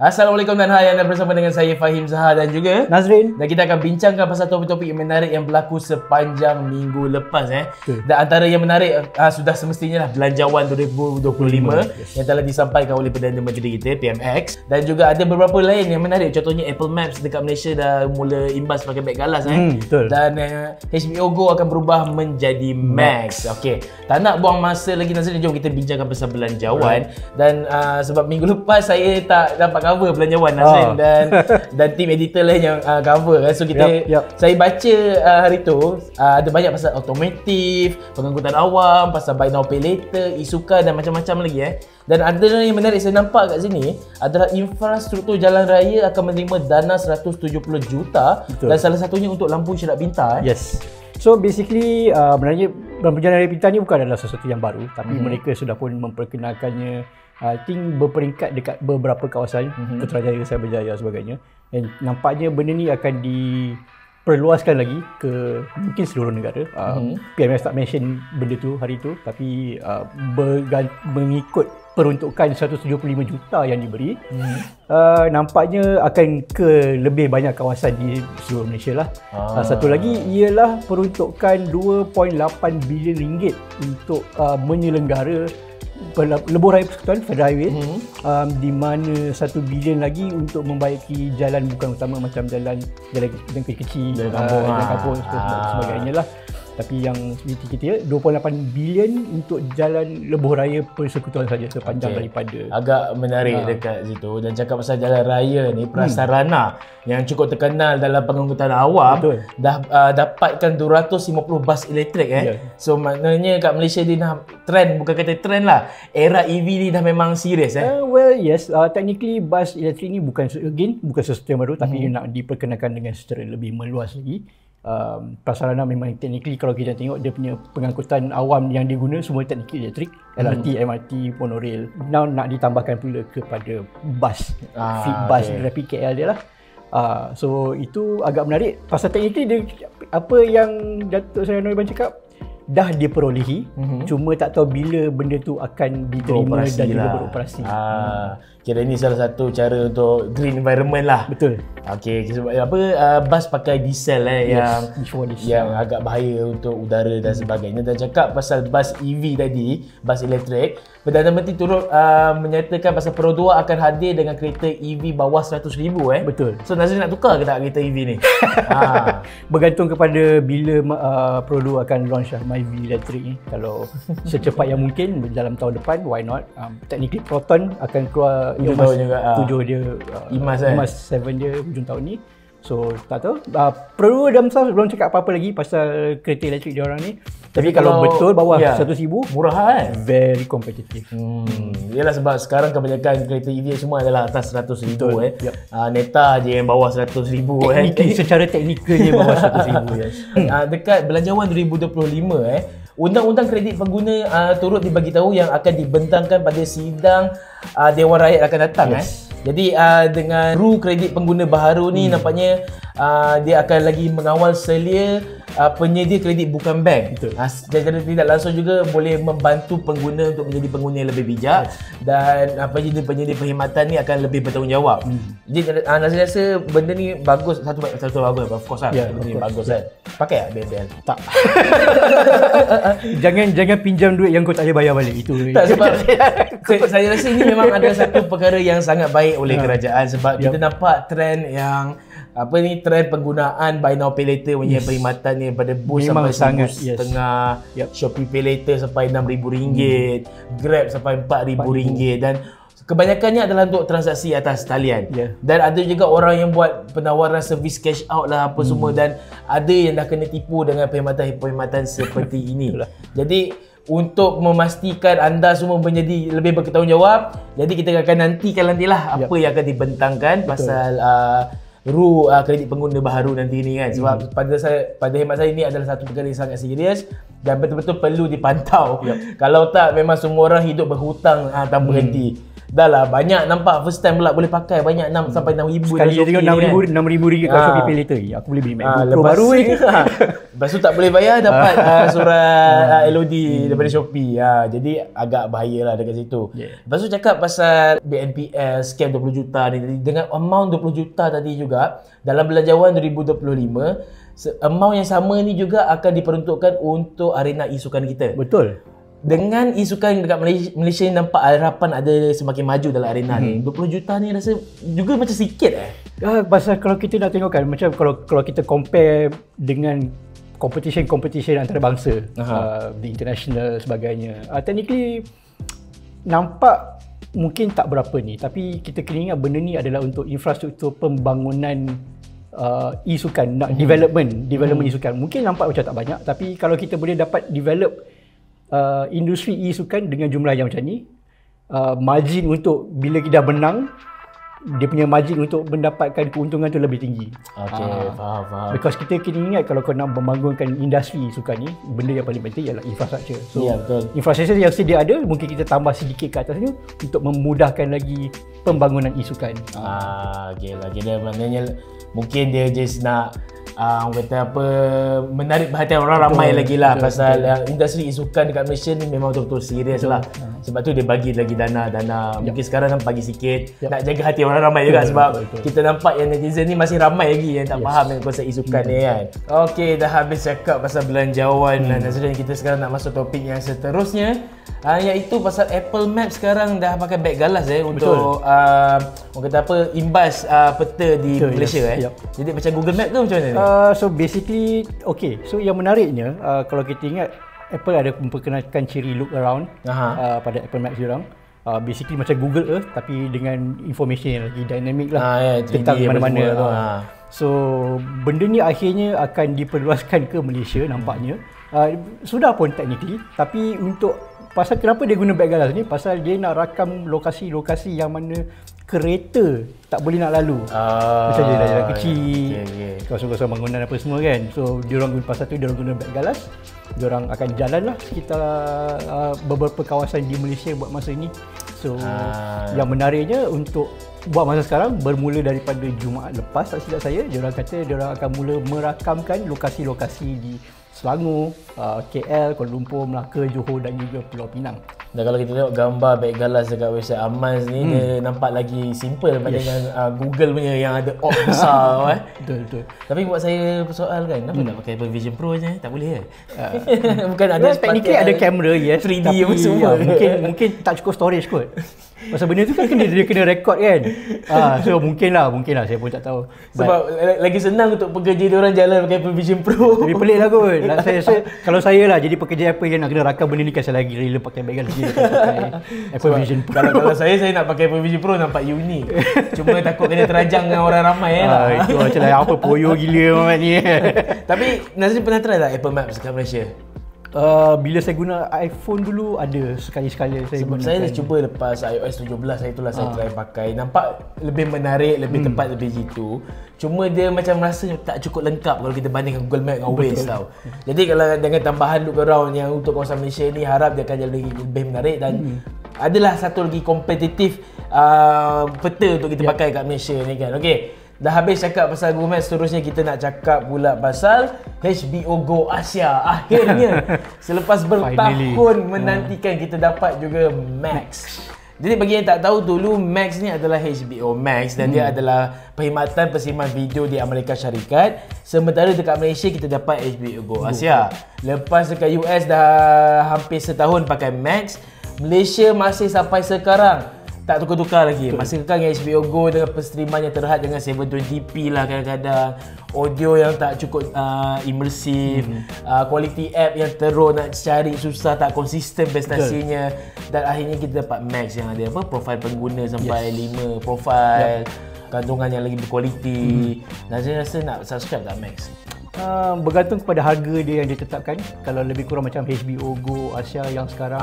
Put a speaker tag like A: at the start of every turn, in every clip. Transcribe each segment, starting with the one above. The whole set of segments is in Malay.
A: Assalamualaikum dan hai, anda bersama dengan saya Fahim Zahar dan juga
B: Nazrin.
A: Dan kita akan bincangkan pasal topik-topik yang menarik yang berlaku sepanjang minggu lepas. Dan antara yang menarik sudah semestinya lah Belanjawan 2025 yang telah disampaikan oleh Perdana Menteri kita PMX. Dan juga ada beberapa lain yang menarik. Contohnya Apple Maps dekat Malaysia dah mula imbas pakai beg galas. Dan HBO Go akan berubah menjadi Max. Okey, tak nak buang masa lagi Nazrin, jom kita bincangkan pasal belanjawan. Dan sebab minggu lepas saya tak dapat cover Belanjawan Nazrin dan tim editor lain yang cover. So kita saya baca hari tu ada banyak pasal automotif, pengangkutan awam, pasal buy now pay later, e-sukan dan macam-macam lagi. Dan ada yang menarik saya nampak kat sini adalah infrastruktur jalan raya akan menerima dana 170 juta. Dan salah satunya untuk lampu syarat bintang.
B: Yes. So basically sebenarnya berjalan raya pintar ni bukan adalah sesuatu yang baru, tapi mereka sudah pun memperkenalkannya I think berperingkat dekat beberapa kawasan, Putrajaya, Cyberjaya dan sebagainya. Dan nampaknya benda ni akan diperluaskan lagi ke mungkin seluruh negara. PMS tak mention benda tu hari tu, tapi mengikut peruntukan 175 juta yang diberi, nampaknya akan ke lebih banyak kawasan di seluruh Malaysia lah. Satu lagi ialah peruntukan 2.8 bilion ringgit untuk menyelenggara lebuh raya persekutuan Federal Highway, di mana 1 bilion lagi untuk membaiki jalan bukan utama macam jalan kecil-kecil, jalan kampung sebagainya lah. Tapi yang kita 2.8 bilion untuk jalan lebuh raya persekutuan saja sepanjang daripada.
A: Agak menarik dekat situ. Dan cakap pasal jalan raya ni, prasarana yang cukup terkenal dalam pengangkutan awam dah dapatkan 250 bas elektrik. So maknanya kat Malaysia ni dah trend, bukan kata trend lah, era EV ni dah memang serius.
B: Well yes, technically bas elektrik ni bukan sesuatu yang baru, tapi nak diperkenalkan dengan secara lebih meluas lagi. Prasarana memang technically kalau kita tengok dia punya pengangkutan awam yang diguna semua technically elektrik, LRT, MRT, monorail. Now nak ditambahkan pula kepada bus, fleet bus Rapid KL dia lah. So itu agak menarik. Pasal technically dia, apa yang Datuk Seri Anwar Ibrahim cakap dah diperolehi, cuma tak tahu bila benda tu akan diterima dan juga beroperasi.
A: Kira ni salah satu cara untuk green environment lah.
B: Betul.
A: Okey, sebab bas pakai diesel yang agak bahaya untuk udara dan sebagainya. Dan cakap pasal bas EV tadi, bas elektrik, Perdana Menteri turut menyatakan pasal Pro 2 akan hadir dengan kereta EV bawah 100,000.
B: Betul.
A: So Nazrin nak tukar ke tak kereta EV ni?
B: Bergantung kepada bila Pro 2 akan launch MyV elektrik ni. Kalau secepat yang mungkin dalam tahun depan, why not? Technically Proton akan keluar
A: hujung juga.
B: 7 dia,
A: IMAS
B: 7 dia hujung tahun ni. So tak tahu. Pro 2 themselves belum cakap apa-apa lagi pasal kereta elektrik dia orang ni. Tapi kalau betul bawah 100,000,
A: murah kan?
B: Very competitive.
A: Yalah, sebab sekarang kebanyakan kereta EV semua adalah atas 100,000. Neta je yang bawah 100,000.
B: Secara teknikalnya bawah 100,000.
A: Dekat Belanjawan 2025 Undang-undang kredit pengguna turut dibagi tahu yang akan dibentangkan pada sidang Dewan Rakyat akan datang. Jadi dengan rule kredit pengguna baharu ni nampaknya dia akan lagi mengawal selia penyedia kredit bukan bank. Secara tidak langsung juga boleh membantu pengguna untuk menjadi pengguna yang lebih bijak. Dan penyedia perkhidmatan ni akan lebih bertanggungjawab. Jadi Nazrin rasa benda ni bagus, satu bagus, of course lah. Benda ni bagus kan. Pakai tak BNPL?
B: Tak. Jangan pinjam duit yang kau tak boleh bayar balik. Itu
A: tak, sebab saya rasa ini memang ada satu perkara yang sangat baik oleh kerajaan. Sebab kita nampak trend yang trend penggunaan buy now pay later punya perkhidmatan ni pada bus sampai RM1,500, Shopee Pay Later sampai RM6,000, Grab sampai RM4,000 dan kebanyakannya adalah untuk transaksi atas talian. Dan ada juga orang yang buat penawaran servis cash out lah apa semua, dan ada yang dah kena tipu dengan perkhidmatan seperti ini. Jadi untuk memastikan anda semua menjadi lebih bertanggungjawab, jadi kita akan nantilah apa yang akan dibentangkan pasal rule kredit pengguna baharu nanti ni kan. Sebab pada hemat saya ini adalah satu perkara yang sangat serius dan betul-betul perlu dipantau. Kalau tak memang semua orang hidup berhutang tanpa henti. dah lah banyak nampak first time pula boleh pakai banyak sampai 6,000
B: Sekali dia tengok 6,000 ringgit kat Shopee Pay Later. Aku boleh beli MacBook Pro baru ni.
A: Lepas tu tak boleh bayar dapat surat LOD daripada Shopee. Jadi agak bahaya lah dekat situ. Lepas tu cakap pasal BNPL scam 20 juta ni, dengan amount 20 juta tadi juga dalam belanjawan 2025, amount yang sama ni juga akan diperuntukkan untuk arena e-sukan kita.
B: Betul.
A: Dengan e-sukan dekat Malaysia ni nampak harapan ada semakin maju dalam arena ni. 20 juta ni rasa juga macam sikit
B: Pasal kalau kita nak tengok kan, macam kalau kita compare dengan competition antarabangsa, the international sebagainya, technically nampak mungkin tak berapa ni, tapi kita kena ingat benda ni adalah untuk infrastruktur pembangunan e-sukan, development e-sukan. Mungkin nampak macam tak banyak, tapi kalau kita boleh dapat develop industri e-sukan dengan jumlah yang macam ni, margin untuk bila kita dah menang, dia punya margin untuk mendapatkan keuntungan tu lebih tinggi.
A: Faham.
B: Because kita kena ingat kalau kau nak membangunkan industri sukan ni, benda yang paling penting ialah infrastruktur. So infrastruktur yang sedia ada, mungkin kita tambah sedikit ke atasnya untuk memudahkan lagi pembangunan e-sukan.
A: Okey lah. Kira maknanya mungkin dia just nak orang kata apa, menarik perhatian orang ramai lagi lah pasal industri e-sukan dekat Malaysia ni memang betul-betul serius lah. Sebab tu dia bagi lagi dana. Mungkin sekarang kan bagi sikit, nak jaga hati orang ramai juga sebab kita nampak yang netizen ni masih ramai lagi yang tak faham dengan konsep e-sukan ni kan. Okey, dah habis cakap pasal belanjawan dan Nazrin, kita sekarang nak masuk topik yang seterusnya, iaitu pasal Apple Maps sekarang dah pakai beg galas untuk orang kata apa, imbas peta di Malaysia Jadi macam Google Map tu macam mana ni?
B: So basically, so yang menariknya, kalau kita ingat Apple ada memperkenalkan ciri look around pada Apple Maps diorang. Basically macam Google Earth tapi dengan information yang lagi dynamic lah, tentang mana-mana. So benda ni akhirnya akan diperluaskan ke Malaysia nampaknya. Sudah pun technically, tapi untuk pasal kenapa dia guna beg galas ni, pasal dia nak rakam lokasi-lokasi yang mana kereta tak boleh nak lalu. Macam dia jalan kecil, kawasan-kawasan bangunan apa semua kan. So diorang guna, pasal tu diorang guna beg galas. Diorang akan jalan lah sekitar beberapa kawasan di Malaysia buat masa ini. So yang menariknya untuk buat masa sekarang, bermula daripada Jumaat lepas tak silap saya, diorang kata diorang akan mula merakamkan lokasi-lokasi di Selangor, KL, Kuala Lumpur, Melaka, Johor dan juga Pulau Pinang.
A: Dan kalau kita tengok gambar beg galas dekat website Amas ni, dia nampak lagi simple daripada dengan Google punya yang ada orb besar.
B: Betul.
A: Tapi buat saya soal kan, kenapa tak pakai Apple Vision Pro je? Tak boleh bukan ada
B: technically ada kamera
A: 3D
B: tapi
A: apa semua.
B: Mungkin tak cukup storage kot. Pasal benda tu kan dia kena rekod kan. So mungkin lah saya pun tak tahu.
A: Sebab lagi senang untuk pekerja dia orang jalan pakai Apple Vision Pro.
B: Tapi pelik lah kot. Kalau saya lah jadi pekerja Apple yang nak kena rakam benda ni, kan saya lagi rela pakai beg galas dia pakai Apple Vision Pro.
A: Kalau saya nak pakai Apple Vision Pro nampak unik. Cuma takut kena terajang dengan orang ramai lah.
B: Itu macam lah apa poyo gila Muhammad ni.
A: Tapi Nazrin pernah try tak Apple Maps dekat Malaysia?
B: Bila saya guna iPhone dulu ada sekali-sekala saya
A: sebab
B: gunakan.
A: saya dah cuba lepas iOS 17 itulah saya try pakai. Nampak lebih menarik, lebih tepat, lebih jitu. Cuma dia macam rasa tak cukup lengkap kalau kita bandingkan Google Map dengan Waze tau. Jadi kalau dengan tambahan look around yang untuk kawasan Malaysia ni, harap dia akan jadi lebih menarik dan adalah satu lagi kompetitif peta untuk kita pakai kat Malaysia ni kan. Okey. Dah habis cakap pasal Google Maps, seterusnya kita nak cakap pula pasal HBO Go Asia. Akhirnya selepas bertahun menantikan, kita dapat juga Max. Jadi bagi yang tak tahu, dulu Max ni adalah HBO Max dan dia adalah perkhidmatan persimpanan video di Amerika Syarikat. Sementara dekat Malaysia kita dapat HBO Go Asia. Lepas dekat US dah hampir setahun pakai Max, Malaysia masih sampai sekarang tak tukar-tukar lagi. Masih kekal dengan HBO Go dengan penstreaman yang terhad dengan 720p lah kadang-kadang. Audio yang tak cukup imersif, quality app yang teruk, nak cari susah, tak konsisten prestasinya. Dan akhirnya kita dapat Max yang ada apa, profil pengguna sampai 5 profil, kandungan yang lagi berkualiti. Nazrin rasa nak subscribe tak Max?
B: Bergantung kepada harga dia yang ditetapkan. Kalau lebih kurang macam HBO Go Asia yang sekarang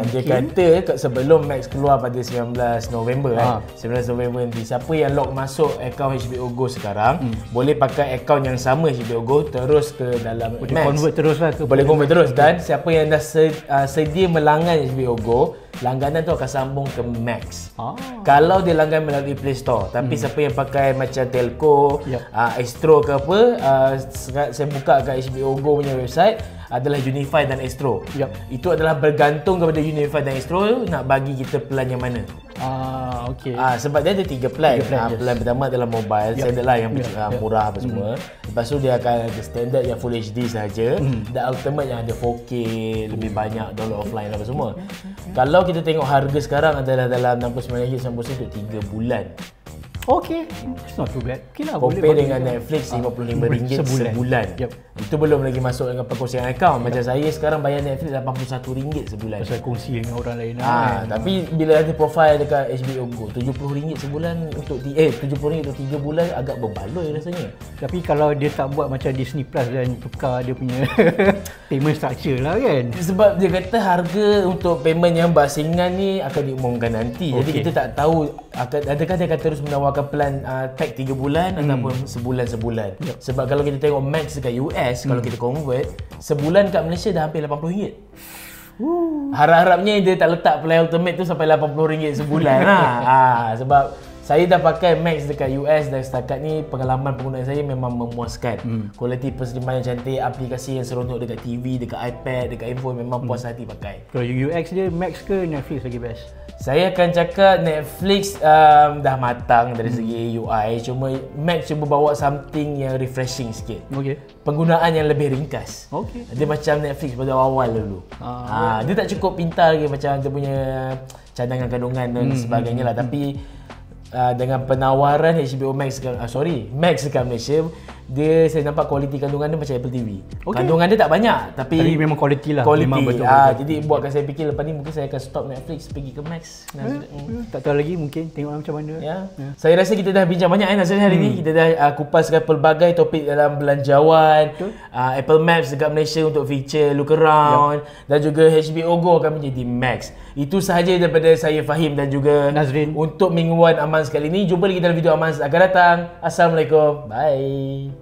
A: dia kata sebelum Max keluar pada 19 November 19 November nanti, siapa yang log masuk akaun HBO Go sekarang boleh pakai akaun yang sama HBO Go terus ke dalam Max.
B: Convert terus lah
A: boleh convert terus. Dan siapa yang dah sedia melanggan HBO Go langganan tu akan sambung ke Max. Kalau dia langgan melalui Play Store, tapi siapa yang pakai macam telco, Astro ke apa, saya buka kat HBO Go punya website, adalah Unify dan Astro. Itu adalah bergantung kepada Unify dan Astro nak bagi kita plan yang mana.
B: Okey.
A: Sebab dia ada 3 plan. Plan pertama adalah mobile, standard lah yang murah apa semua. Lepas tu dia akan ada standard yang Full HD sahaja, dan ultimate yang ada 4K, lebih banyak download offline apa semua. Kalau kita tengok harga sekarang adalah dalam RM69 untuk 3 bulan.
B: Okay, it's not too bad. Okay lah,
A: compare dengan Netflix RM55 sebulan. Itu belum lagi masuk dengan perkongsian akaun. Macam saya sekarang bayar Netflix RM81 sebulan.
B: Pasal kongsi dengan orang lain.
A: Tapi bila ada profile dekat HBO Go, RM70 sebulan untuk RM70 untuk 3 bulan agak berbaloi rasanya.
B: Tapi kalau dia tak buat macam Disney Plus dan tukar dia punya payment structure lah kan.
A: Sebab dia kata harga untuk payment yang bersaingan ni akan diumumkan nanti. Jadi kita tak tahu adakah dia akan terus menawarkan plan pack 3 bulan ataupun sebulan-sebulan. Sebab kalau kita tengok Max dekat US, kalau kita convert, sebulan kat Malaysia dah hampir RM80. Harap-harapnya dia tak letak plan ultimate tu sampai RM80 sebulan lah. Sebab saya dah pakai Max dekat US dan setakat ni pengalaman penggunaan saya memang memuaskan. Kualiti persediaan yang cantik, aplikasi yang seronok dekat TV, dekat iPad, dekat handphone, memang puas hati pakai.
B: Kalau UX dia Max ke Netflix lagi best?
A: Saya akan cakap Netflix dah matang dari segi UI, cuma Max cuba bawa something yang refreshing sikit. Penggunaan yang lebih ringkas. Dia macam Netflix pada awal dulu. Dia tak cukup pintar lagi macam dia punya cadangan kandungan dan sebagainya lah. Tapi dengan penawaran HBO Max Max dekat Malaysia, saya nampak kualiti kandungan dia macam Apple TV. Kandungan dia tak banyak, tapi
B: memang kualiti lah.
A: Memang betul. Jadi buatkan saya fikir lepas ni mungkin saya akan stop Netflix, pergi ke Max.
B: Tak tahu lagi, mungkin tengok macam mana.
A: Saya rasa kita dah bincang banyak Nazrin hari ni. Kita dah kupaskan pelbagai topik dalam belanjawan, Apple Maps dekat Malaysia untuk feature look around, dan juga HBO Go akan menjadi Max. Itu sahaja daripada saya, Fahim dan juga
B: Nazrin
A: untuk mingguan Aman sekali ni. Jumpa lagi dalam video Aman akan datang. Assalamualaikum. Bye.